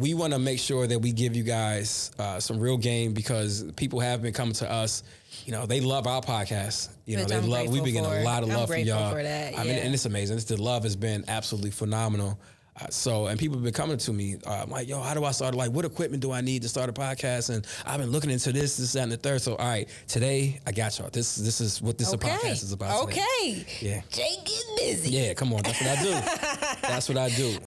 we want to make sure that we give you guys some real game because people have been coming to us. You know, they love our podcast. You know, they love. We've been getting a lot of love from y'all. For that, yeah. I mean, and it's amazing. The love has been absolutely phenomenal. And people have been coming to me like, yo, how do I start? Like, what equipment do I need to start a podcast? And I've been looking into this, that, and the third. So, all right, today I got y'all. This is what this podcast is about. Okay. Today. Yeah. Jay getting busy. Yeah, come on. That's what I do. That's what I do.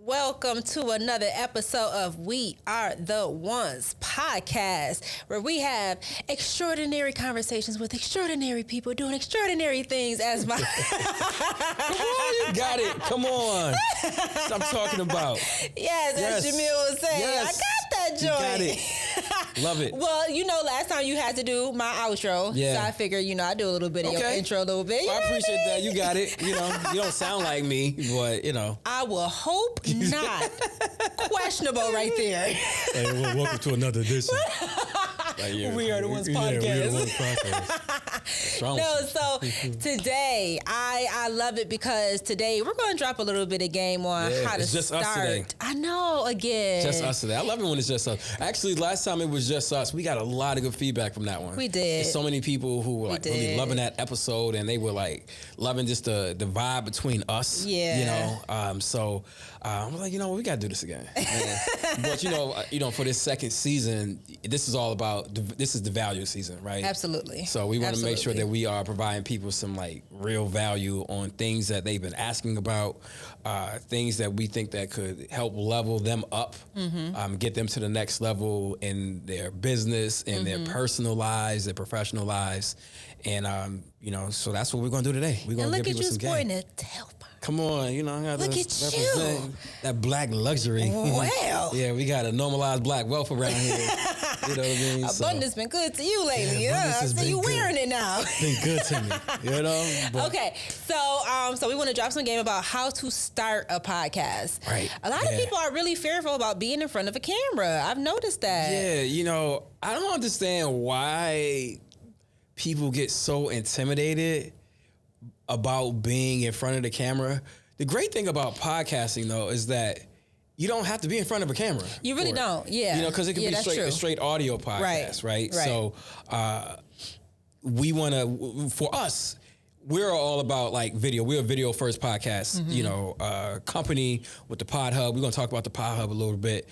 Welcome to another episode of We Are the Ones podcast, where we have extraordinary conversations with extraordinary people doing extraordinary things as my... You got it. Come on. That's what I'm talking about. Yes, as Jamil was saying. Yes. I got that joint. You got it. Love it. Well, you know, last time you had to do my outro. Yeah. So I figured, I do a little bit of your intro a little bit. Well, I appreciate that. You got it. You don't sound like me, but, I will hope not. Questionable right there. Hey, well, welcome to another edition. We Are the Ones podcast. We Are the Ones podcast. No, so today, I love it because today we're going to drop a little bit of game on how to just start. Us today. I know, again. Just us today. I love it when it's just us. Actually, last time it was just us, we got a lot of good feedback from that one. We did. There's so many people who were like really loving that episode, and they were like loving just the vibe between us. Yeah. So I was like, we got to do this again. But for this second season, this is all about this is the value season, right? Absolutely. So we want to make sure that we are providing people some like real value on things that they've been asking about, things that we think that could help level them up, get them to the next level in their business, in their personal lives, their professional lives, and so that's what we're gonna do today. We're gonna give people some game. Look at you sporting a tailpipe. Come on, I got Look to at represent that black luxury. Well. Yeah, we got to normalize black wealth around here. You know what I mean? Abundance been good to you lately. Yeah, I see you wearing it now. It's been good to me. But, okay, so we want to drop some game about how to start a podcast. Right. A lot of people are really fearful about being in front of a camera. I've noticed that. Yeah, I don't understand why people get so intimidated about being in front of the camera. The great thing about podcasting, though, is that you don't have to be in front of a camera. You really don't, yeah. Because it can be a straight audio podcast, right? So we want to, for us, we're all about like video. We're a video first podcast, company with the Pod Hub. We're going to talk about the Pod Hub a little bit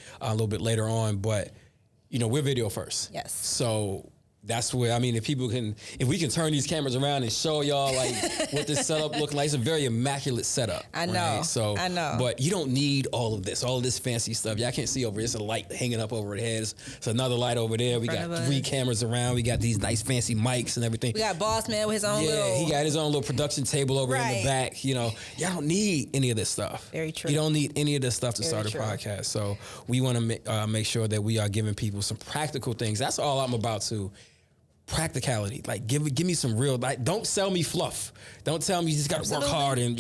later on, but we're video first. Yes. So that's where, if we can turn these cameras around and show y'all like what this setup looking like, it's a very immaculate setup. I know. Right? So, I know. But you don't need all of this fancy stuff. Y'all can't see over here. It's a light hanging up over the heads. It's another light over there. We got 3 cameras around. We got these nice fancy mics and everything. We got Boss Man with his own little... he got his own little production table over in the back. Y'all don't need any of this stuff. Very true. You don't need any of this stuff to start a podcast. So we want to make sure that we are giving people some practical things. That's all I'm about too. Practicality, like give me some real, like don't sell me fluff. Don't tell me you just got to work hard and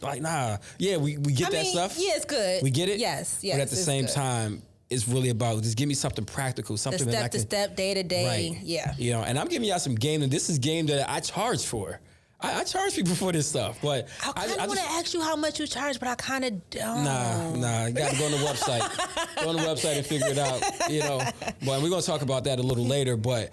like nah. Yeah, we get that stuff. Yeah, it's good. We get it. Yes. But at the same time, it's really about just give me something practical, something the that step to step, day to day. Right. Yeah. And I'm giving y'all some game, and this is game that I charge for. I charge people for this stuff, but I kind of want to ask you how much you charge, but I kind of don't. Nah. You got to go on the website. Go on the website and figure it out. But we're gonna talk about that a little later, but.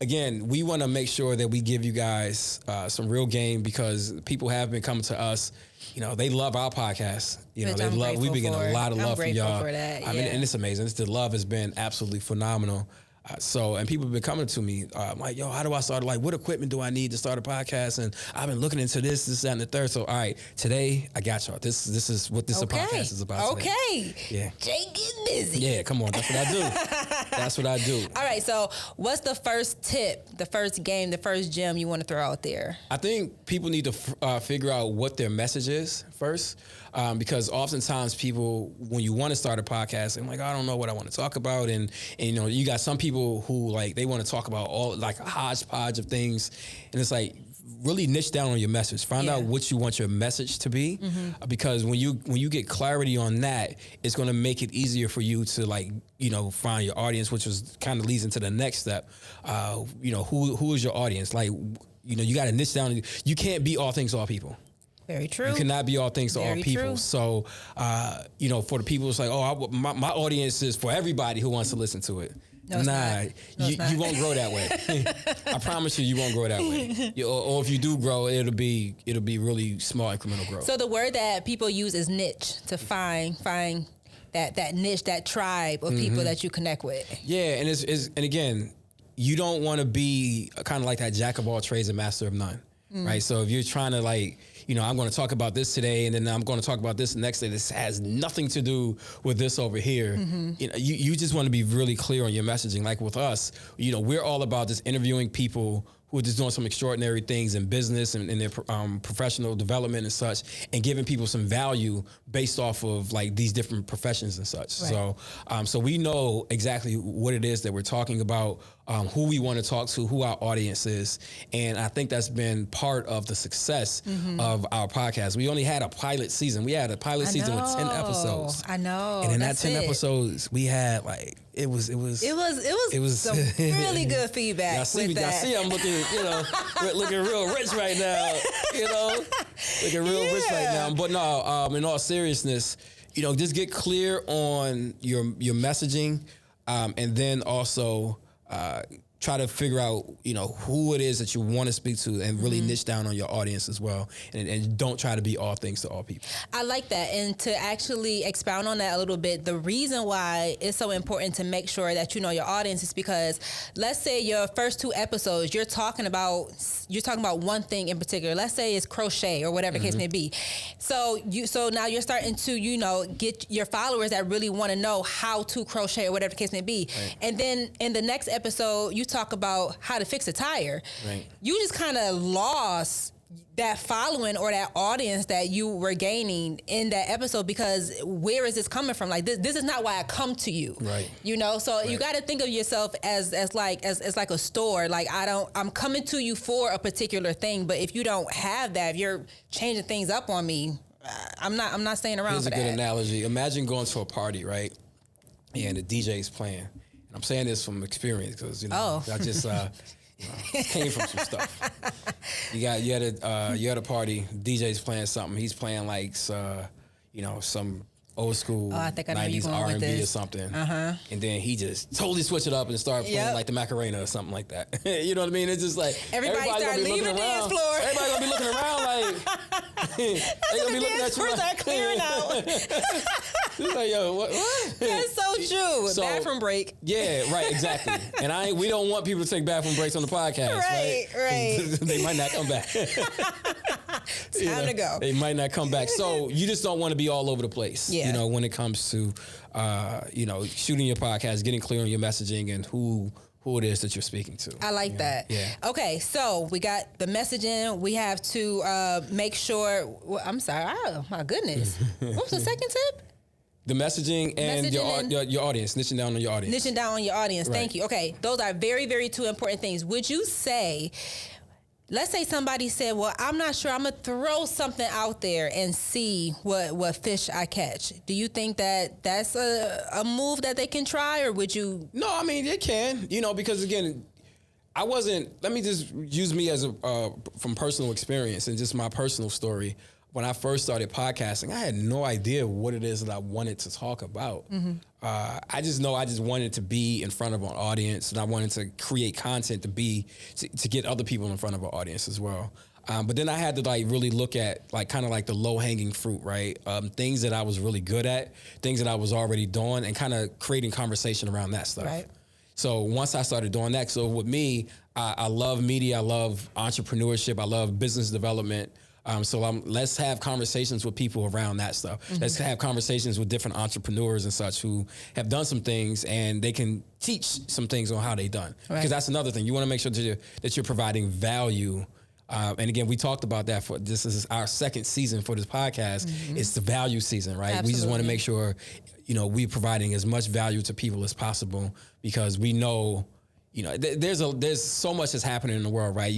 Again, we want to make sure that we give you guys some real game because people have been coming to us. They love our podcast. They love. We've been getting a lot of love from y'all. For that, yeah. And it's amazing. The love has been absolutely phenomenal. And people have been coming to me like, yo, how do I start? Like, what equipment do I need to start a podcast? And I've been looking into this, that, and the third. So, all right, today I got y'all. This is what this podcast is about. Today. Okay. Yeah. Jay getting busy. Yeah, come on. That's what I do. That's what I do. All right. So, what's the first tip, the first game, the first gem you want to throw out there? I think people need to figure out what their message is first. Because oftentimes people, when you want to start a podcast, I'm like, I don't know what I want to talk about. And you got some people who like, they want to talk about all like a hodgepodge of things. And it's like, really niche down on your message. Find out what you want your message to be, because when you get clarity on that, it's going to make it easier for you to like, you know, find your audience, which was kind of leads into the next step. You know, who is your audience? Like, you know, you got to niche down. You can't be all things to all people. Very true. You cannot be all things to all people. True. So, you know, for the people, it's like, oh, my audience is for everybody who wants to listen to it. No, you won't grow that way. I promise you won't grow that way. Or if you do grow, it'll be really small incremental growth. So the word that people use is niche, to find that niche, that tribe of people that you connect with. Yeah, and and again, you don't want to be kind of like that jack of all trades and master of none, right? So if you're trying to like, you know, I'm going to talk about this today, and then I'm going to talk about this the next day. This has nothing to do with this over here. You know, you just want to be really clear on your messaging. Like with us, you know, we're all about just interviewing people who are just doing some extraordinary things in business and in their professional development and such, and giving people some value based off of like these different professions and such. Right. So we know exactly what it is that we're talking about, who we want to talk to, who our audience is. And I think that's been part of the success of our podcast. We only had a pilot season. We had a pilot season with 10 episodes. I know. And in that 10 episodes, we had like, it was some really good feedback. Y'all see I'm looking, you know, looking real rich right now, you know, looking real rich right now. But no, in all seriousness, you know, just get clear on your messaging, and then also try to figure out, you know, who it is that you want to speak to, and really niche down on your audience as well. And don't try to be all things to all people. I like that. And to actually expound on that a little bit, the reason why it's so important to make sure that you know your audience is because, let's say your first 2 episodes, you're talking about one thing in particular. Let's say it's crochet or whatever the case may be. So now you're starting to, you know, get your followers that really want to know how to crochet or whatever the case may be. Right. And then in the next episode, you talk about how to fix a tire. Right. You just kind of lost that following or that audience that you were gaining in that episode, because where is this coming from? Like this is not why I come to you. Right. You know, so you got to think of yourself as like a store. Like I'm coming to you for a particular thing, but if you don't have that, if you're changing things up on me, I'm not staying around for that. Here's a good analogy. Imagine going to a party, right? And the DJ's playing. I'm saying this from experience because, you know, I just came from some stuff. You had a party, DJ's playing something. He's playing like, you know, some old school 90s R&B or something. And then he just totally switched it up and started playing like the Macarena or something like that. You know what I mean? It's just like everybody started leaving the dance floor. Everybody gonna be looking around like they gonna be looking at you. Start clearing out. It's like, yo, what? That's so true. So, bathroom break. Yeah, right, exactly. And we don't want people to take bathroom breaks on the podcast, right? They might not come back. Time to go. They might not come back. So you just don't want to be all over the place. Yeah. You know, when it comes to, you know, shooting your podcast, getting clear on your messaging and who it is that you're speaking to. I like that. Yeah. Okay, so we got the messaging. We have to make sure. Well, I'm sorry. Oh my goodness. What was the second tip? The messaging and your audience, niching down on your audience. Niching down on your audience. Right. Thank you. Okay, those are very, very 2 important things. Would you say, let's say somebody said, well, I'm not sure, I'm going to throw something out there and see what fish I catch. Do you think that that's a move that they can try, or would you? No, I mean, they can, you know, because again, let me just use me as from personal experience and just my personal story. When I first started podcasting, I had no idea what it is that I wanted to talk about. I just know I just wanted to be in front of an audience, and I wanted to create content to get other people in front of an audience as well. But then I had to like really look at like kind of like the low hanging fruit, right? Things that I was really good at, things that I was already doing, and kind of creating conversation around that stuff. Right. So once I started doing that, so with me, I love media, I love entrepreneurship, I love business development. So let's have conversations with people around that stuff. Let's have conversations with different entrepreneurs and such who have done some things, and they can teach some things on how they done. Right. Because that's another thing. You want to make sure that you're providing value. And again, we talked about that this is our second season for this podcast. It's the value season, right? Absolutely. We just want to make sure, you know, we're providing as much value to people as possible, because we know, there's so much that's happening in the world, right?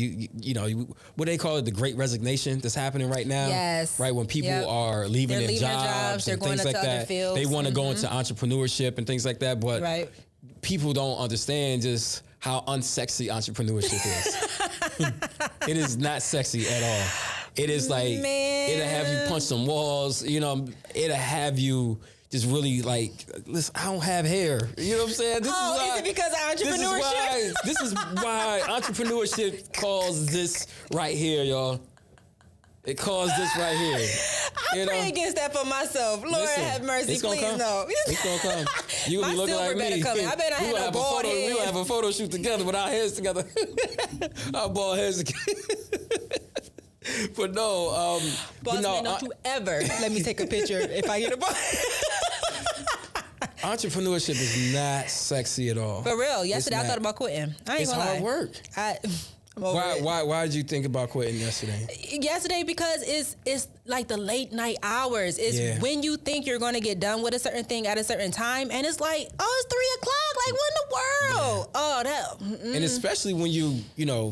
What they call it, the Great Resignation that's happening right now. Yes. Right, when people are leaving their jobs they're and going things into like other that, fields. they want to go into entrepreneurship and things like that. But people don't understand just how unsexy entrepreneurship is. It is not sexy at all. It is like it'll have you punch some walls. It'll have you just really like, listen, I don't have hair. You know what I'm saying? Is it because of entrepreneurship? This is why entrepreneurship calls this right here, y'all. It calls this right here. I pray against that for myself. Lord, have mercy, it's gonna please come. no. It's gonna come. You gonna be looking like me. I bet I had a bald head. We gonna have a photo shoot together with our heads together. Our bald heads together. But no, boss man, don't you ever let me take a picture if I get a ball. Entrepreneurship is not sexy at all. For real. Yesterday I thought about quitting. I ain't gonna lie. It's hard work. Why did you think about quitting yesterday? Yesterday because it's like the late night hours. It's when you think you're going to get done with a certain thing at a cerern time, and it's like, oh, it's 3 o'clock. Like, what in the world? Yeah. Oh, that. And especially when you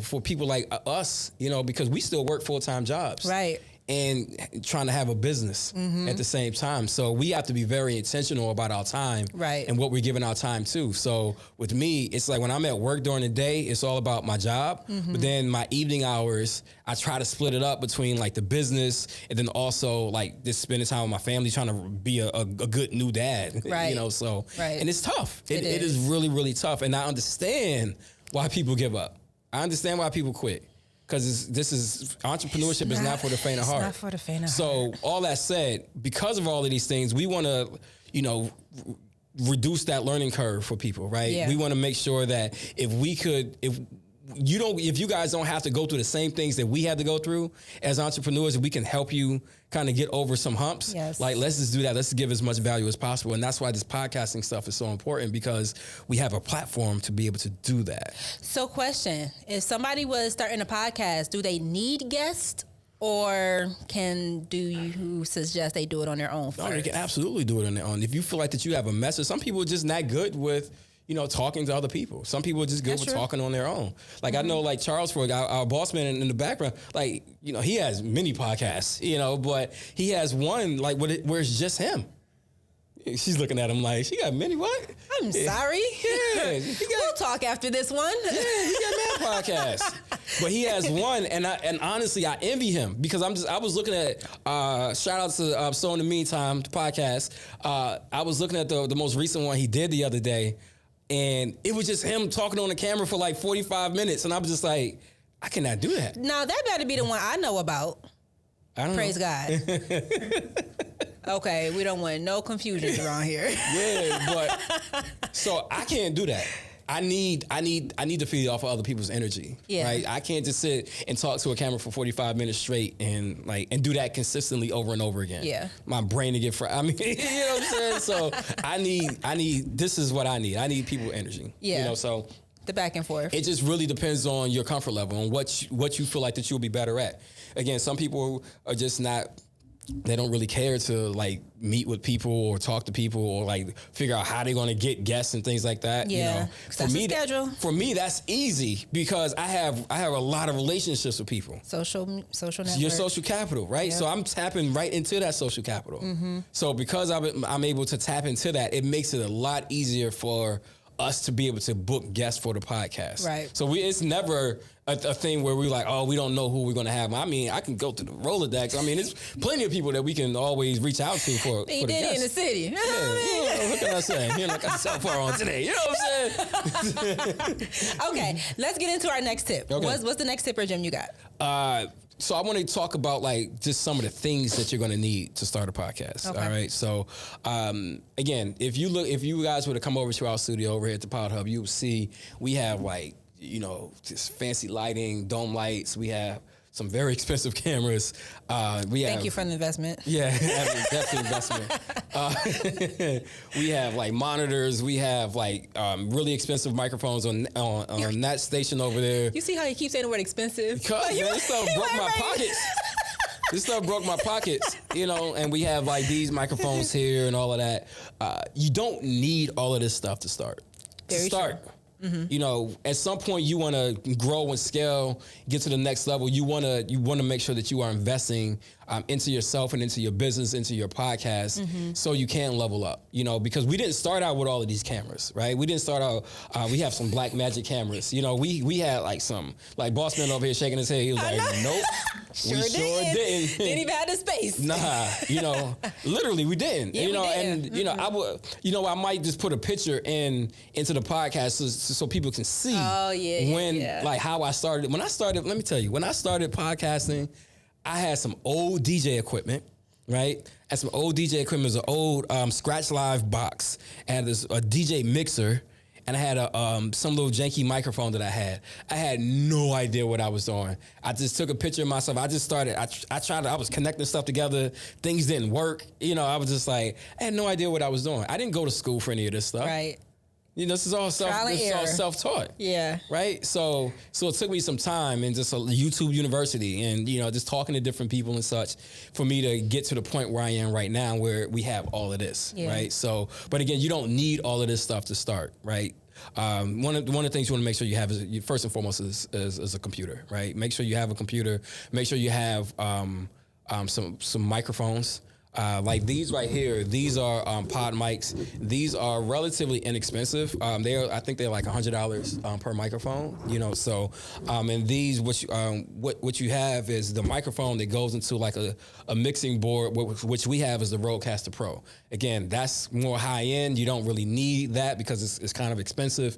for people like us, because we still work full-time jobs, right? And trying to have a business at the same time. So we have to be very intentional about our time, right? And what we're giving our time to. So with me, it's like when I'm at work during the day, it's all about my job. But then my evening hours, I try to split it up between like the business and then also like just spending time with my family, trying to be a good new dad, right? So, right. And it's tough. It is really, really tough. And I understand why people give up. I understand why people quit. Because entrepreneurship is not for the faint of heart. It's not for the faint of heart. So all that said, because of all of these things, we want to, reduce that learning curve for people, right? Yeah. We want to make sure that if you guys don't have to go through the same things that we had to go through as entrepreneurs, we can help you kind of get over some humps. Yes. Like, let's just do that. Let's give as much value as possible. And that's why this podcasting stuff is so important, because we have a platform to be able to do that. So question, if somebody was starting a podcast, do they need guests, or do you suggest they do it on their own first? No, they can absolutely do it on their own. If you feel like that you have a message, some people are just not good with talking to other people. Some people are just good with talking on their own. Like I know, like Charles Ford, our boss man in the background, like, he has many podcasts, but he has one like where it's just him. She's looking at him like, she got many what? I'm sorry. Yeah. We'll talk after this one. Yeah, he got mad podcasts. But he has one, and honestly, I envy him, because I was looking at, shout out to So in the Meantime, the podcast. I was looking at the most recent one he did the other day, and it was just him talking on the camera for like 45 minutes. And I was just like, I cannot do that. Now, that better be the one I know about. I don't Praise know. God. Okay, we don't want no confusion around here. Yeah, but so I can't do that. I need to feed off of other people's energy. Yeah. Right. I can't just sit and talk to a camera for 45 minutes straight and do that consistently over and over again. Yeah. My brain to get fried. I mean, you know what I'm saying? So I need this is what I need. I need people energy. Yeah. So the back and forth. It just really depends on your comfort level and what you feel like that you'll be better at. Again, some people are just not. They don't really care to like meet with people or talk to people or like figure out how they're going to get guests and things like that. Yeah, for me, that's easy because I have a lot of relationships with people. Social network. Your social capital, right? Yep. So I'm tapping right into that social capital. Mm-hmm. So because I'm able to tap into that, it makes it a lot easier for us to be able to book guests for the podcast. Right. So it's never a thing where we're like, oh, we don't know who we're going to have. I mean, I can go to the Rolodex. I mean, there's plenty of people that we can always reach out to for he the did guests. it in the city. Yeah, what can I say? You know, like I'm so far on today. You know what I'm saying? Okay, let's get into our next tip. Okay. What's the next tip or Jim you got? So I want to talk about like just some of the things that you're going to need to start a podcast. Okay. All right. So again, if you guys were to come over to our studio over here at the Pod Hub, you would see we have like, just fancy lighting, dome lights. We have some very expensive cameras. Thank you for the investment. Yeah, definitely investment. We have like monitors. We have like really expensive microphones on that station over there. You see how you keep saying the word expensive? Because this stuff broke my pockets. This stuff broke my pockets, and we have like these microphones here and all of that. You don't need all of this stuff to start. Very to start. true. You know, at some point you want to grow and scale, get to the next level. You want to make sure that you are investing into yourself and into your business, into your podcast, so you can level up. You know, because we didn't start out with all of these cameras, right? We didn't start out. We have some Black Magic cameras. You know, we had like Boss Man over here shaking his head. He was like, nope, sure we didn't. didn't. Didn't even have the space. Nah, you know, literally we didn't. Yeah, you know, we didn't. and you know, I would, you know, I might just put a picture into the podcast so people can see like how I started. When I started, let me tell you, when I started podcasting, I had some old DJ equipment, right? And some old DJ equipment was an old Scratch Live box, and there's a DJ mixer, and I had some little janky microphone that I had. I had no idea what I was doing. I just took a picture of myself. I just started. I was connecting stuff together. Things didn't work. You know, I was just like, I had no idea what I was doing. I didn't go to school for any of this stuff. Right. You know, this is all self-taught. Yeah. Right. So it took me some time and just a YouTube University and, you know, just talking to different people and such for me to get to the point where I am right now, where we have all of this. Yeah. Right. So, but again, you don't need all of this stuff to start. Right. One of the things you want to make sure you have is, first and foremost, is a computer. Right. Make sure you have a computer. Make sure you have some microphones. Like these right here, these are pod mics. These are relatively inexpensive. I think they're like $100 per microphone. You know, so and these what you have is the microphone that goes into like a mixing board, which we have is the Rodecaster Pro. Again, that's more high end. You don't really need that because it's kind of expensive.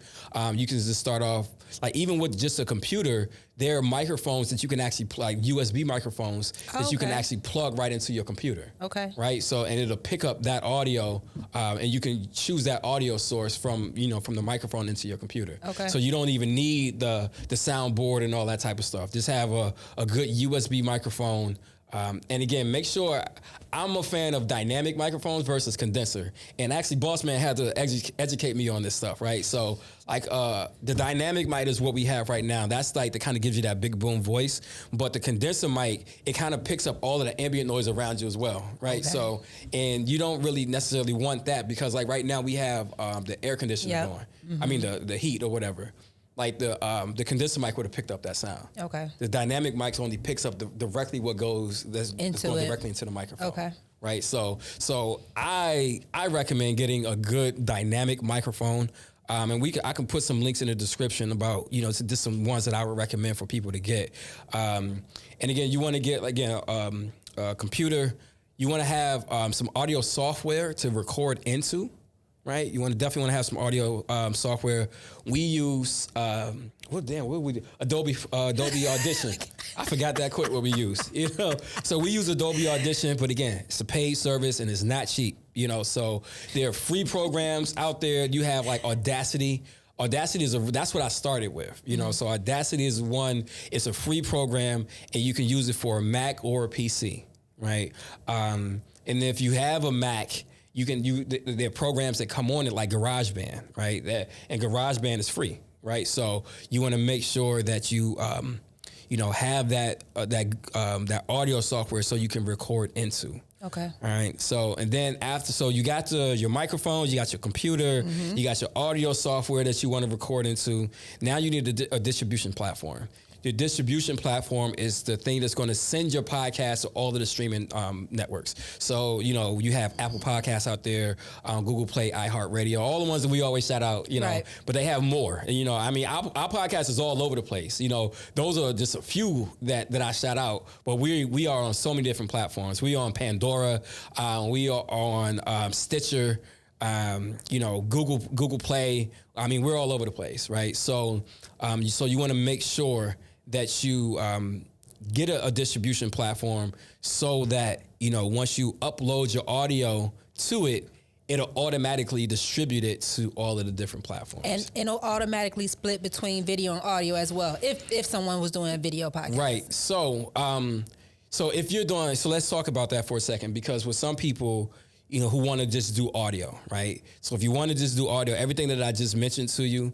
You can just start off like even with just a computer. There are microphones that you can actually like USB microphones that you can actually plug right into your computer. Okay. Right. So and it'll pick up that audio, and you can choose that audio source from the microphone into your computer. Okay. So you don't even need the soundboard and all that type of stuff. Just have a good USB microphone. And again, make sure I'm a fan of dynamic microphones versus condenser. And actually, Boss Man had to educate me on this stuff, right? So, like, the dynamic mic is what we have right now. That's like that kind of gives you that big boom voice. But the condenser mic, it kind of picks up all of the ambient noise around you as well, right? Okay. So, and you don't really necessarily want that because, like, right now we have the air conditioner going. Mm-hmm. I mean, the heat or whatever. Like the condenser mic would have picked up that sound. Okay. The dynamic mic only picks up directly what goes that's going directly into the microphone. Okay. Right. So I recommend getting a good dynamic microphone. And I can put some links in the description about just some ones that I would recommend for people to get. And again, you want to get a computer. You want to have some audio software to record into. Right, you definitely want to have some audio software. We use what we do? Adobe Audition. I forgot that quick what we use. So we use Adobe Audition, but again, it's a paid service and it's not cheap. So there are free programs out there. You have like Audacity. Audacity that's what I started with. So Audacity is one. It's a free program, and you can use it for a Mac or a PC. Right, and if you have a Mac. There are programs that come on it like GarageBand, right? And GarageBand is free, right? So you want to make sure that you have that audio software so you can record into. Okay. All right. So and then you got your microphones, you got your computer, you got your audio software that you want to record into. Now you need a distribution platform. Your distribution platform is the thing that's going to send your podcast to all of the streaming networks. So, you have Apple Podcasts out there, Google Play, iHeartRadio, all the ones that we always shout out, right. But they have more. Our podcast is all over the place. Those are just a few that I shout out, but we are on so many different platforms. We are on Pandora, we are on Stitcher, Google Play. We're all over the place, right? So you want to make sure that you get a distribution platform so that, once you upload your audio to it, it'll automatically distribute it to all of the different platforms. And it'll automatically split between video and audio as well, if someone was doing a video podcast. Right. So if you're doing, so let's talk about that for a second, because with some people, who want to just do audio, right? So if you want to just do audio, everything that I just mentioned to you,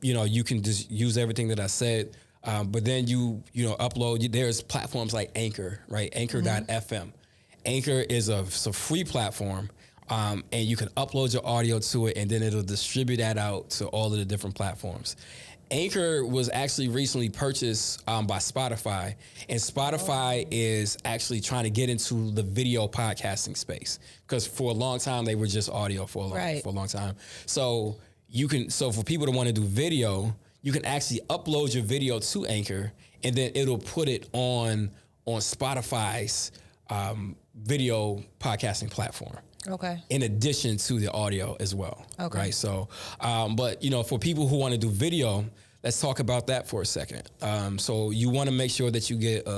you can just use everything that I said. But then you upload. There's platforms like Anchor, right? Anchor.fm. Anchor is a free platform. and you can upload your audio to it, and then it'll distribute that out to all of the different platforms. Anchor was actually recently purchased by Spotify, and Spotify is actually trying to get into the video podcasting space, because for a long time they were just audio for a long time. So for people that want to do video, you can actually upload your video to Anchor, and then it'll put it on Spotify's video podcasting platform. Okay. In addition to the audio as well. Okay. Right. So, but for people who want to do video, let's talk about that for a second. So you want to make sure that you get,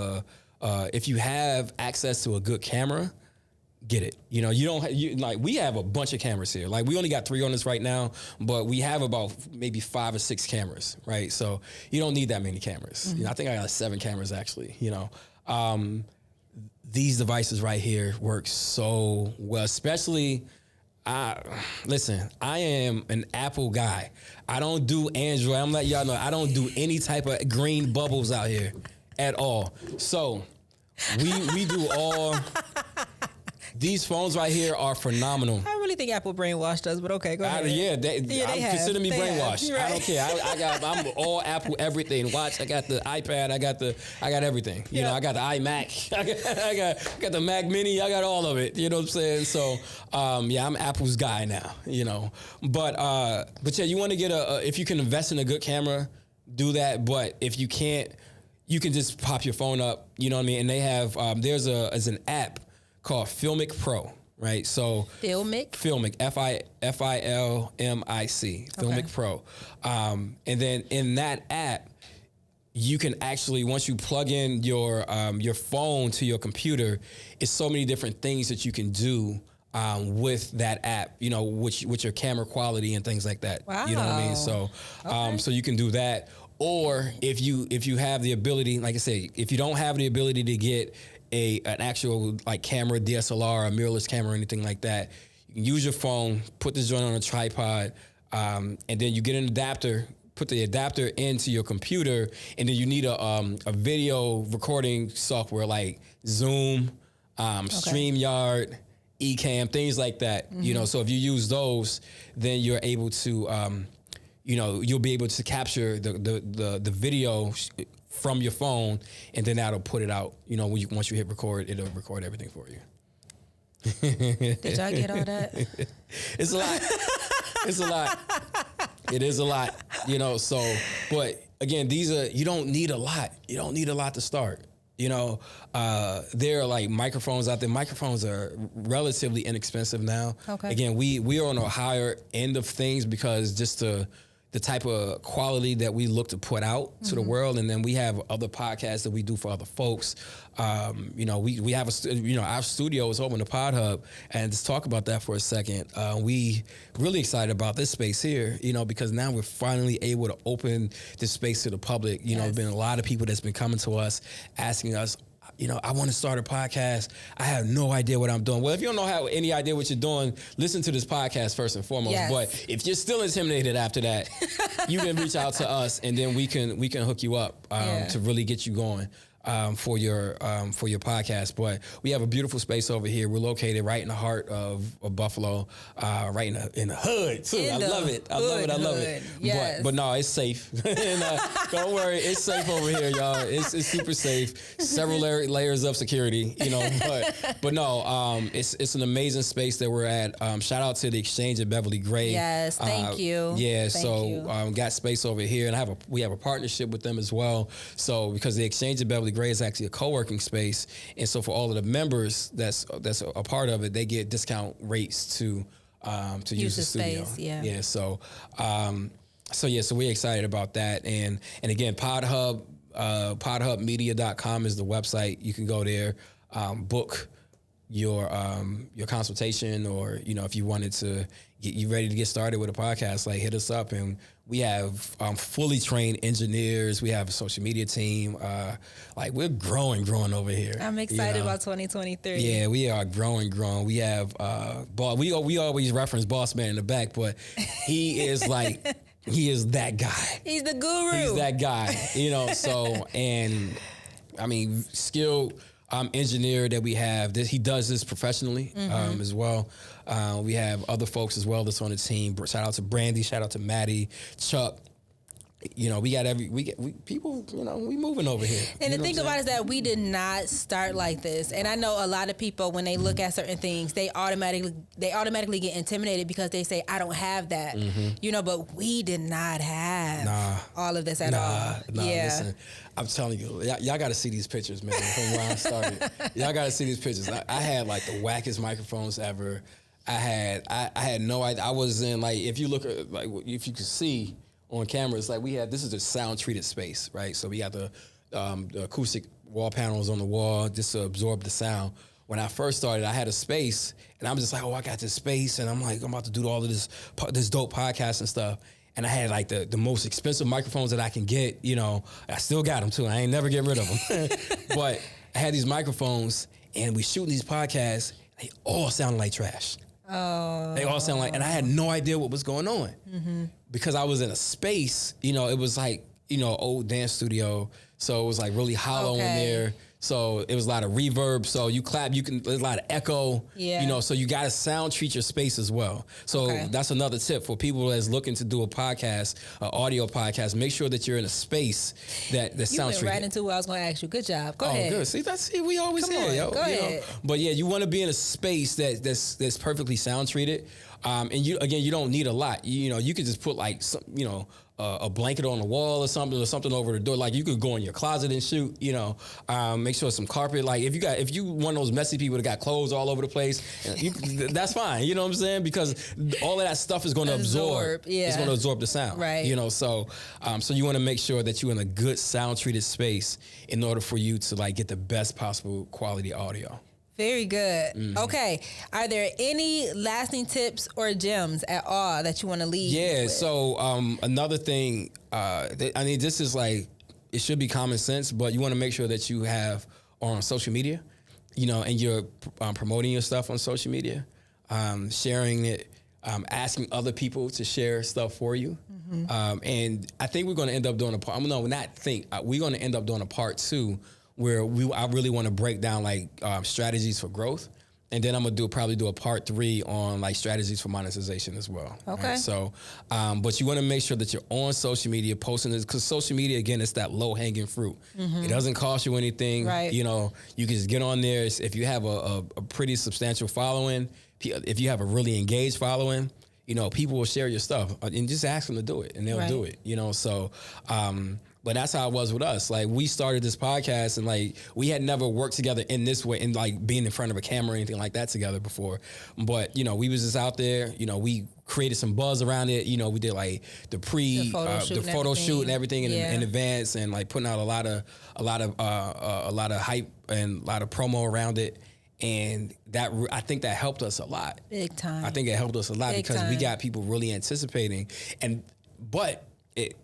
if you have access to a good camera, get it. You don't we have a bunch of cameras here. Like, we only got 3 on us right now, but we have about maybe 5 or 6 cameras. Right. So you don't need that many cameras. Mm-hmm. I think I got 7 cameras actually. These devices right here work so well, especially, listen, I am an Apple guy. I don't do Android. I'm letting y'all know, I don't do any type of green bubbles out here at all. So we do all, these phones right here are phenomenal. I really think Apple brainwashed us, but okay, go ahead. Consider me brainwashed. Right. I don't care. I'm all Apple everything. Watch, I got the iPad. I got everything. I got the iMac. I got the Mac Mini. I got all of it. You know what I'm saying? So, I'm Apple's guy now. But yeah, you want to get if you can invest in a good camera, do that. But if you can't, you can just pop your phone up. You know what I mean? And they have there's an app called Filmic Pro, right? So Filmic, Filmic, Filmic, Filmic Pro, and then in that app, you can actually, once you plug in your phone to your computer, it's so many different things that you can do with that app, with your camera quality and things like that. Wow. You know what I mean? So, so you can do that. Or if you have the ability, like I say, if you don't have the ability to get an actual camera, DSLR, a mirrorless camera, or anything like that, you can use your phone, put this joint on a tripod, and then you get an adapter, put the adapter into your computer, and then you need a video recording software like Zoom, StreamYard, Ecamm, things like that. Mm-hmm. So if you use those, then you're able to, you'll be able to capture the video from your phone, and then that'll put it out. Once you hit record, it'll record everything for you. Did y'all get all that? It's a lot. It's a lot. It is a lot. So, but again, you don't need a lot. You don't need a lot to start. There are microphones out there. Microphones are relatively inexpensive now. Okay. Again, we are on a higher end of things because just the type of quality that we look to put out to the world. And then we have other podcasts that we do for other folks. We have our studio is over in the Pod Hub, and just talk about that for a second. We really excited about this space here, because now we're finally able to open this space to the public. There's been a lot of people that's been coming to us, asking us, I want to start a podcast. I have no idea what I'm doing. Well, if you don't have any idea what you're doing, listen to this podcast first and foremost. Yes. But if you're still intimidated after that, you can reach out to us, and then we can hook you up to really get you going for your podcast. But we have a beautiful space over here. We're located right in the heart of Buffalo, right in the hood too. I love it. I love it. Yes. But no, it's safe. And, don't worry, it's safe over here, y'all. It's super safe. Several layers of security, But no, it's an amazing space that we're at. Shout out to the Exchange at Beverly Gray. Yes, thank you. Yeah, Thank you. Got space over here, and we have a partnership with them as well. So because the Exchange at Beverly Gray is actually a co-working space, and so for all of the members that's a part of it, they get discount rates to use the studio. Space, yeah. Yeah. So we're excited about that, and again, podhubmedia.com is the website. You can go there, book your consultation, or if you wanted to get you ready to get started with a podcast, hit us up. And we have fully trained engineers. We have a social media team. We're growing over here. I'm excited about 2023. Yeah, we are growing. We have we always reference Boss Man in the back, but he is he is that guy. He's the guru. He's that guy. So, and I mean, skilled. engineer that we have. He does this professionally as well. We have other folks as well that's on the team. Shout out to Brandy. Shout out to Maddie, Chuck. You know, we got people, you know, we moving over here. And the thing about it is that we did not start like this. And I know a lot of people, when they look at certain things, they automatically get intimidated because they say, I don't have that. You know, but we did not have all of this at all. Listen, I'm telling you, y'all got to see these pictures, man, from where I started. Y'all got to see these pictures. I had like the wackest microphones ever. I had no idea. I was in, like, if you look at, like, if you could see on camera, it's like this is a sound treated space, right? So we got the acoustic wall panels on the wall just to absorb the sound. When I first started, I had a space, and I'm just like, I got this space, and I'm like, I'm about to do all of this dope podcast and stuff. And I had like the most expensive microphones that I can get, you know. I still got them too. I ain't never get rid of them. But I had these microphones, and we shooting these podcasts. They all sounded like trash. Oh. They all sound like, and I had no idea what was going on because I was in a space, you know, it was like, you know, old dance studio. So it was like really hollow in there. So it was a lot of reverb. So you clap, there's a lot of echo, you know, so you got to sound treat your space as well. So that's another tip for people that's looking to do a podcast, an audio podcast. Make sure that you're in a space that sound treated. You went right into what I was going to ask you. Good job. Go ahead. Good. See, we always here, yo. Go ahead. Know? But yeah, you want to be in a space that's perfectly sound treated. And you don't need a lot. You know, you could just put like some, you know, a blanket on the wall or something over the door. Like you could go in your closet and shoot, you know, make sure some carpet. Like if you one of those messy people that got clothes all over the place, that's fine. You know what I'm saying? Because all of that stuff is going to absorb. Yeah. It's going to absorb the sound. Right. You know, so you want to make sure that you're in a good sound treated space in order for you to like get the best possible quality audio. Very good. Okay. Are there any lasting tips or gems at all that you want to leave with? Yeah. So another thing, this is like, it should be common sense, but you want to make sure that you have on social media, you know, and you're promoting your stuff on social media, sharing it, asking other people to share stuff for you. And I think we're going to end up doing we're going to end up doing a part 2 where I really want to break down like strategies for growth. And then I'm going to probably do a part 3 on like strategies for monetization as well. Okay. Right? So, but you want to make sure that you're on social media posting this, because social media, again, it's that low hanging fruit. It doesn't cost you anything. Right. You know, you can just get on there. If you have a pretty substantial following, if you have a really engaged following, you know, people will share your stuff and just ask them to do it and they'll do it, you know? So, but that's how it was with us. Like we started this podcast and like we had never worked together in this way and like being in front of a camera or anything like that together before. But, you know, we was just out there, you know, we created some buzz around it. You know, we did like the photo shoot and everything in advance and like putting out a lot of hype and a lot of promo around it. And that, I think that helped us a lot. Big time. I think it helped us a lot because we got people really anticipating. But it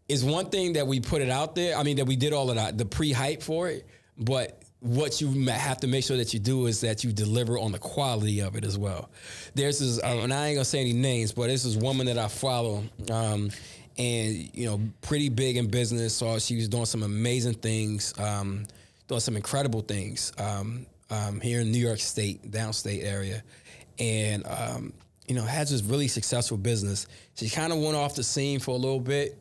is one thing that we put it out there. I mean, that we did all of the pre-hype for it. But what you have to make sure that you do is that you deliver on the quality of it as well. There's this, and I ain't gonna say any names, but this is one woman that I follow, and you know, pretty big in business. So she was doing some amazing things, doing some incredible things. Here in New York State, downstate area, and you know, has this really successful business. She kind of went off the scene for a little bit,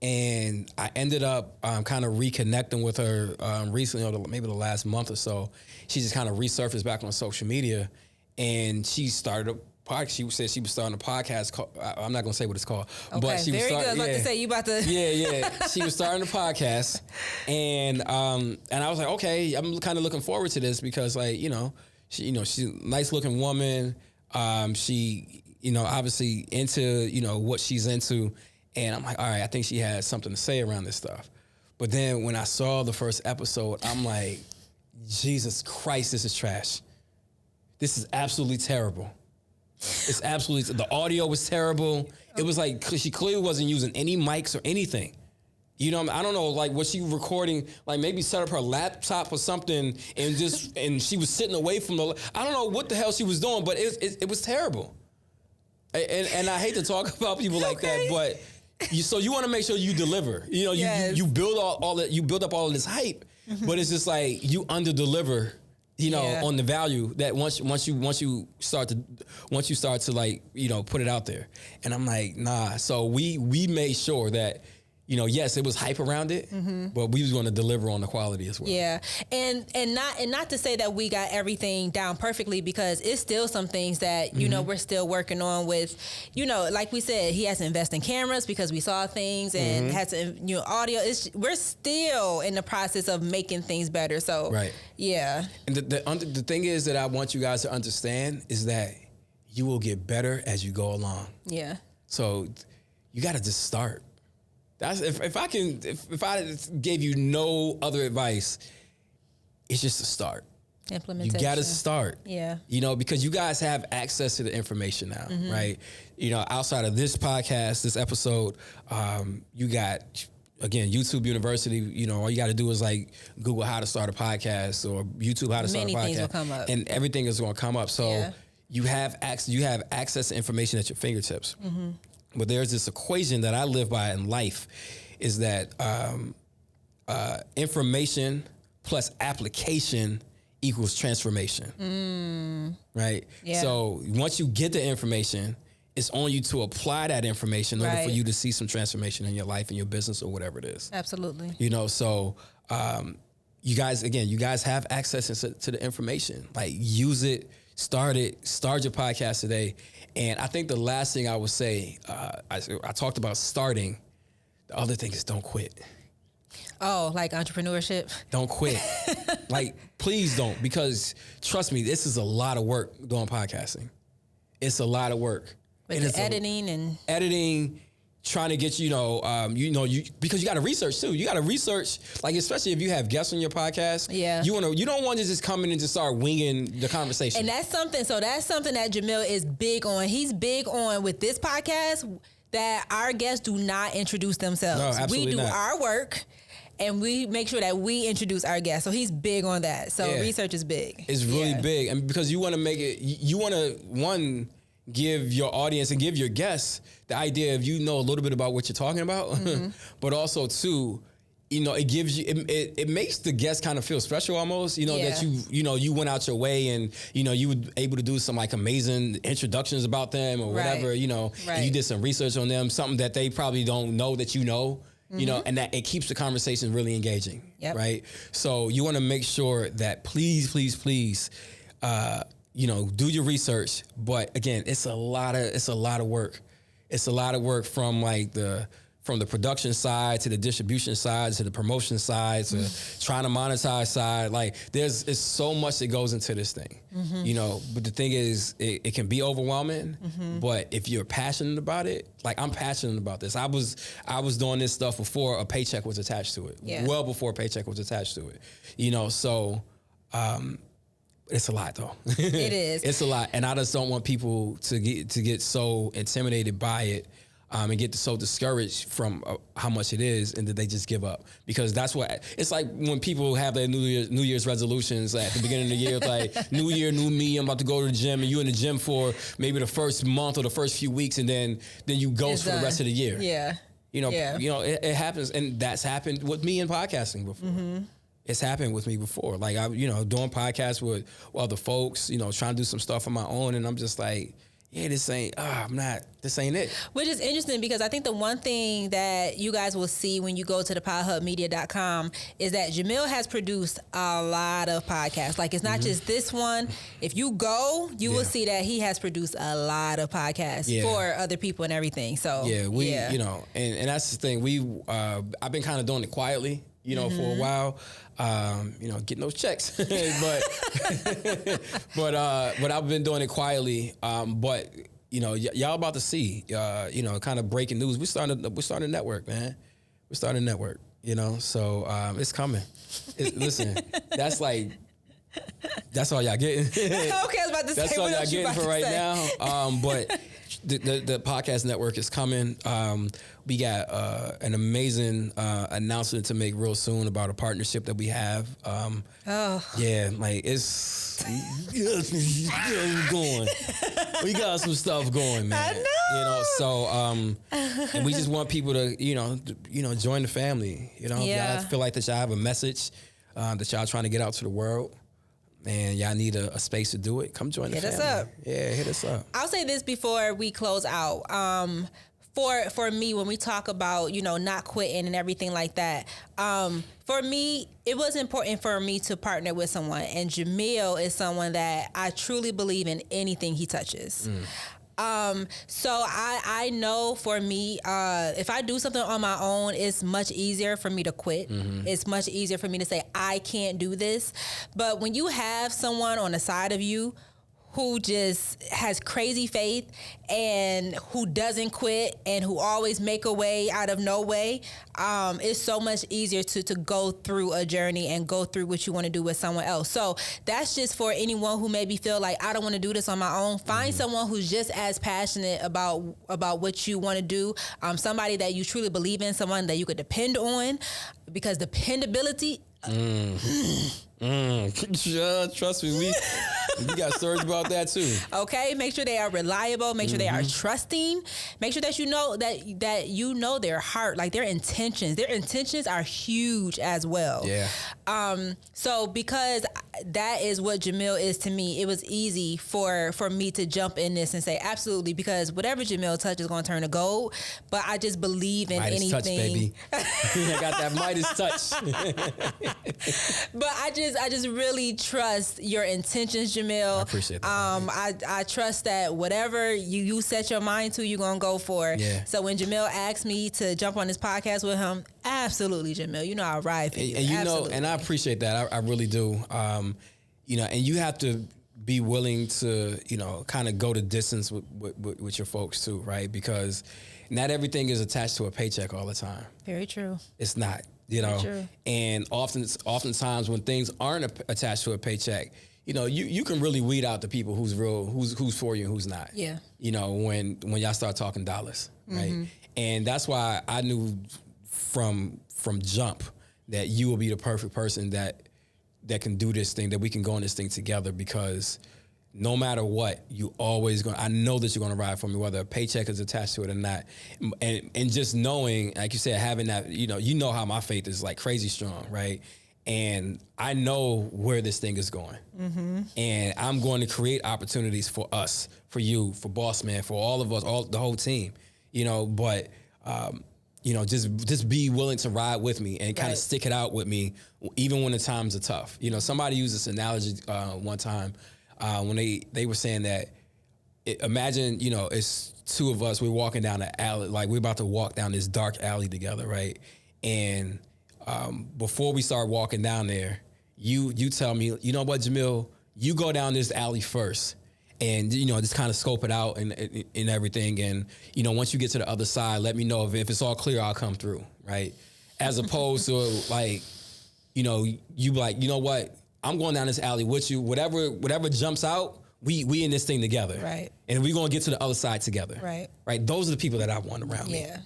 and I ended up kind of reconnecting with her recently, or maybe the last month or so. She just kind of resurfaced back on social media, and she started a podcast. She said she was starting a podcast called, I'm not going to say what it's called. Okay, but she very good. I was about to say, you about to... Yeah. She was starting a podcast, and I was like, okay, I'm kind of looking forward to this because, like, she's a nice-looking woman. She, obviously into, what she's into. And I'm like, all right, I think she has something to say around this stuff. But then when I saw the first episode, I'm like, Jesus Christ, this is trash. This is absolutely terrible. It's absolutely, the audio was terrible. It was like, she clearly wasn't using any mics or anything. I don't know, like, was she recording, like maybe set up her laptop or something and she was sitting away from I don't know what the hell she was doing, but it was terrible. And I hate to talk about people like that, but so you want to make sure you deliver. You build all that, you build up all of this hype, but it's just like you under deliver, on the value that once you start to like, put it out there. And I'm like, nah. So we made sure that, yes, it was hype around it, but we was going to deliver on the quality as well. Yeah, and not to say that we got everything down perfectly, because it's still some things that we're still working on with. Like we said, he has to invest in cameras because we saw things, and has to audio. We're still in the process of making things better. So right, yeah. And the thing is that I want you guys to understand is that you will get better as you go along. Yeah. So you got to just start. That's if I gave you no other advice, it's just a start. Implementation. You got to start. Yeah. Because you guys have access to the information now, right? Outside of this podcast, this episode, you got, again, YouTube University. All you got to do is like Google how to start a podcast or YouTube how to start a podcast. Many things will come up. And everything is going to come up. So you have access to information at your fingertips. But there's this equation that I live by in life, is that information plus application equals transformation. Right? Yeah. So once you get the information, it's on you to apply that information in order for you to see some transformation in your life and your business or whatever it is. Absolutely. So you guys have access to the information. Like, use it, start your podcast today. And I think the last thing I would say, I talked about starting. The other thing is don't quit. Oh, like entrepreneurship? Don't quit. Like, please don't, because trust me, this is a lot of work doing podcasting. It's a lot of work. With the editing, trying to get because you got to research too. You got to research, like, especially if you have guests on your podcast. Yeah, you don't want to just come in and just start winging the conversation. And that's something that Jamil is big on. He's big on with this podcast that our guests do not introduce themselves. No, absolutely we do not. our work, and we make sure that we introduce our guests. So he's big on that. So research is big. It's really big, and because you want to make it, you want to give your audience and give your guests the idea of a little bit about what you're talking about, but also too, it gives you it makes the guest kind of feel special almost. That you went out your way and you were able to do some like amazing introductions about them or whatever. And you did some research on them, something that they probably don't know that and that it keeps the conversation really engaging. Yep. Right. So you want to make sure that please. Do your research, but again, it's a lot of work. It's a lot of work from the production side to the distribution side to the promotion side to trying to monetize side. Like, it's so much that goes into this thing, but the thing is, it can be overwhelming, but if you're passionate about it, like I'm passionate about this. I was doing this stuff before a paycheck was attached to it. Yeah. Well before a paycheck was attached to it, so, it's a lot though. It is. It's a lot. And I just don't want people to get so intimidated by it and get so discouraged from how much it is, and that they just give up. Because that's what it's like when people have their New Year's resolutions at the beginning of the year. It's like, new year, new me, I'm about to go to the gym, and you're in the gym for maybe the first month or the first few weeks, and then you ghost for the rest of the year. Yeah. It happens, and that's happened with me in podcasting before. It's happened with me before. Like, doing podcasts with other folks, trying to do some stuff on my own. And I'm just like, this ain't it. Which is interesting, because I think the one thing that you guys will see when you go to the podhubmedia.com is that Jamil has produced a lot of podcasts. Like, it's not just this one. If you go, you will see that he has produced a lot of podcasts for other people and everythbut so and that's the thing. I've been kind of doing it quietly, for a while. Getting those checks, but I've been doing it quietly. But y'all about to see, kind of breaking news. We're starting a network, man. We're starting a network, so it's coming. Listen, that's all y'all getting. Okay, I was about to say. That's all y'all getting for right now. But the podcast network is coming. We got an amazing announcement to make real soon about a partnership that we have. Yeah, like it's going. We got some stuff going, man. I know. So and we just want people to, join the family. Y'all feel like that y'all have a message. that y'all trying to get out to the world, and y'all need a space to do it, come join the family. Hit us up. Yeah, hit us up. I'll say this before we close out. For me, when we talk about, not quitting and everything like that, for me, it was important for me to partner with someone. And Jamil is someone that I truly believe in anything he touches. So I know for me, if I do something on my own, it's much easier for me to quit. It's much easier for me to say, I can't do this. But when you have someone on the side of you who just has crazy faith and who doesn't quit and who always make a way out of no way, it's so much easier to go through a journey and go through what you want to do with someone else. So that's just for anyone who maybe feel like, I don't want to do this on my own. Find someone who's just as passionate about what you want to do. Somebody that you truly believe in, someone that you could depend on, because dependability. Trust me, we got stories about that too. Okay, make sure they are reliable. Make sure they are trusting. Make sure that you know their heart, like their intentions. Their intentions are huge as well. Yeah. So because that is what Jamil is to me, it was easy for me to jump in this and say absolutely, because whatever Jamil touches is going to turn to gold. But I just believe in Midas anything. touch, baby. I got that Midas touch. But I just really trust your intentions, Jamil. I appreciate that. I trust that whatever you set your mind to, you're gonna go for. Yeah. So when Jamil asked me to jump on this podcast with him, absolutely, Jamil. I'll ride for you. And absolutely. and I appreciate that. I really do. And you have to be willing to, kind of go the distance with your folks too, right? Because not everything is attached to a paycheck all the time. Very true. It's not. True. And oftentimes when things aren't attached to a paycheck, you can really weed out the people who's real, who's for you and who's not. Yeah. When y'all start talking dollars, right? And that's why I knew from jump that you will be the perfect person that can do this thing, that we can go on this thing together, because no matter what, I know that you're going to ride for me, whether a paycheck is attached to it or not. And just knowing, like you said, having that, you know how my faith is like crazy strong, right? And I know where this thing is going. And I'm going to create opportunities for us, for you, for Boss Man, for all of us, the whole team, but, just be willing to ride with me and kind of stick it out with me, even when the times are tough. Somebody used this analogy one time, when they were saying that, imagine, it's two of us, we're walking down the alley, like we're about to walk down this dark alley together, right? And before we start walking down there, you tell me, you know what, Jamil, you go down this alley first, and just kind of scope it out and everything, and once you get to the other side, let me know if it's all clear, I'll come through, right? As opposed to like, you be like, you know what, I'm going down this alley with you. Whatever jumps out, we in this thing together. Right. And we're going to get to the other side together. Right. Right. Those are the people that I want around me. Yeah.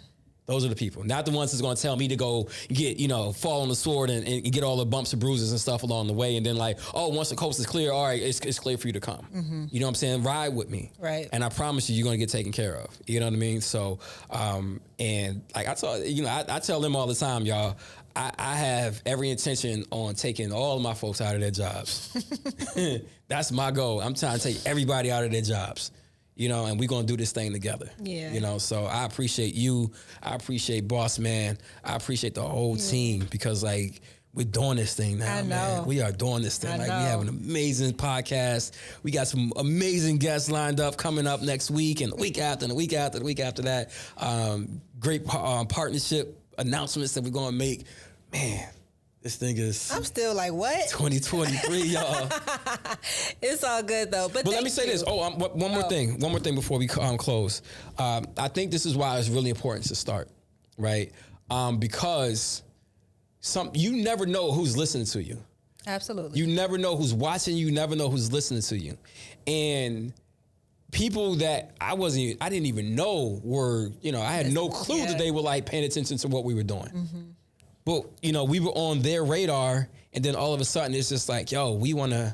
Those are the people. Not the ones that's going to tell me to go get, fall on the sword and get all the bumps and bruises and stuff along the way. And then like, oh, once the coast is clear, all right, it's clear for you to come. You know what I'm saying? Ride with me. Right. And I promise you're going to get taken care of. You know what I mean? So, and like I tell them all the time, y'all, I have every intention on taking all of my folks out of their jobs. That's my goal. I'm trying to take everybody out of their jobs, and we're going to do this thing together. Yeah. So I appreciate you. I appreciate Boss Man. I appreciate the whole team, because like we're doing this thing now, man. We are doing this thing. We have an amazing podcast. We got some amazing guests lined up coming up next week and the week after and the week after the week after that. Great partnership announcements that we're going to make. Man, this thing is... I'm still like, what? 2023, y'all. It's all good, though. But let me say this. One more thing. One more thing before we close. I think this is why it's really important to start, right? Because you never know who's listening to you. Absolutely. You never know who's watching you. You never know who's listening to you. And people that I didn't even know were, I had no clue that they were like paying attention to what we were doing. But, we were on their radar, and then all of a sudden it's just like, yo, we want to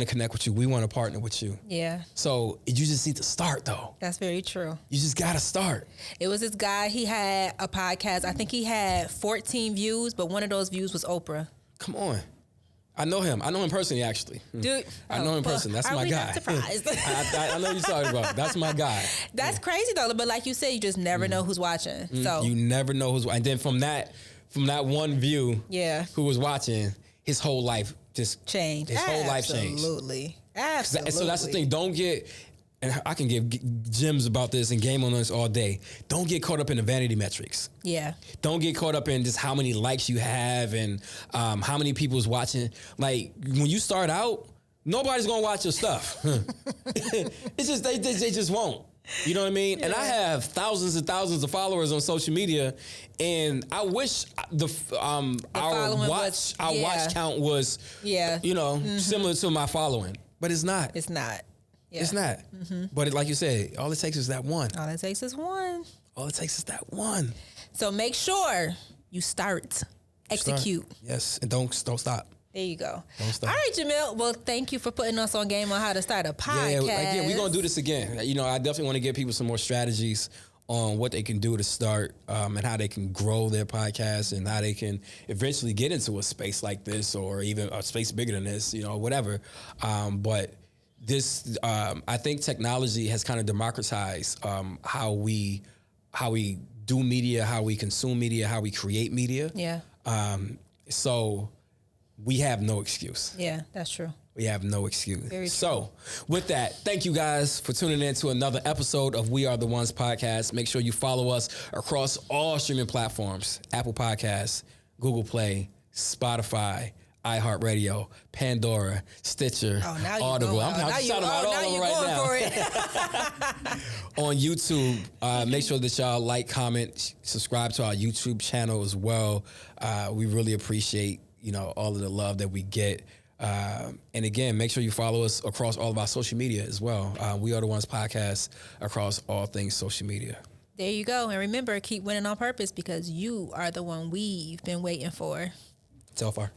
connect with you. We want to partner with you. Yeah. So you just need to start, though. That's very true. You just got to start. It was this guy, he had a podcast. I think he had 14 views, but one of those views was Oprah. Come on. I know him. I know him personally, actually. Dude, I know him personally. That's my guy. Not surprised? I know you're talking about. That's my guy. That's crazy though. But like you said, you just never know who's watching. So you never know who's. And then from that one view, who was watching, his whole life just changed. His whole life changed. Absolutely. So that's the thing. Don't get. And I can give gems about this and game on this all day. Don't get caught up in the vanity metrics. Yeah. Don't get caught up in just how many likes you have and how many people's watching. Like when you start out, nobody's gonna watch your stuff. It's just they just won't. You know what I mean? Yeah. And I have thousands and thousands of followers on social media, and I wish our watch count was similar to my following, but it's not. It's not. Yeah. It's not. But like you said, all it takes is that one. All it takes is one. All it takes is that one. So make sure you start. Execute. Yes, and don't stop. There you go. Don't stop. All right, Jamil. Well, thank you for putting us on game on how to start a podcast. Yeah, we're going to do this again. You know, I definitely want to give people some more strategies on what they can do to start and how they can grow their podcast and how they can eventually get into a space like this or even a space bigger than this, you know, whatever. But this, I think technology has kind of democratized how we do media, how we consume media, how we create media. Yeah. So we have no excuse. Yeah, that's true. We have no excuse. Very true. So with that, thank you guys for tuning in to another episode of We Are The Ones podcast. Make sure you follow us across all streaming platforms: Apple Podcasts, Google Play, Spotify, iHeartRadio, Pandora, Stitcher, Audible. I'm shouting them out all over right now. On YouTube, make sure that y'all like, comment, subscribe to our YouTube channel as well. We really appreciate, you know, all of the love that we get. And again, make sure you follow us across all of our social media as well. We Are The Ones podcast across all things social media. There you go. And remember, keep winning on purpose because you are the one we've been waiting for. Telfar.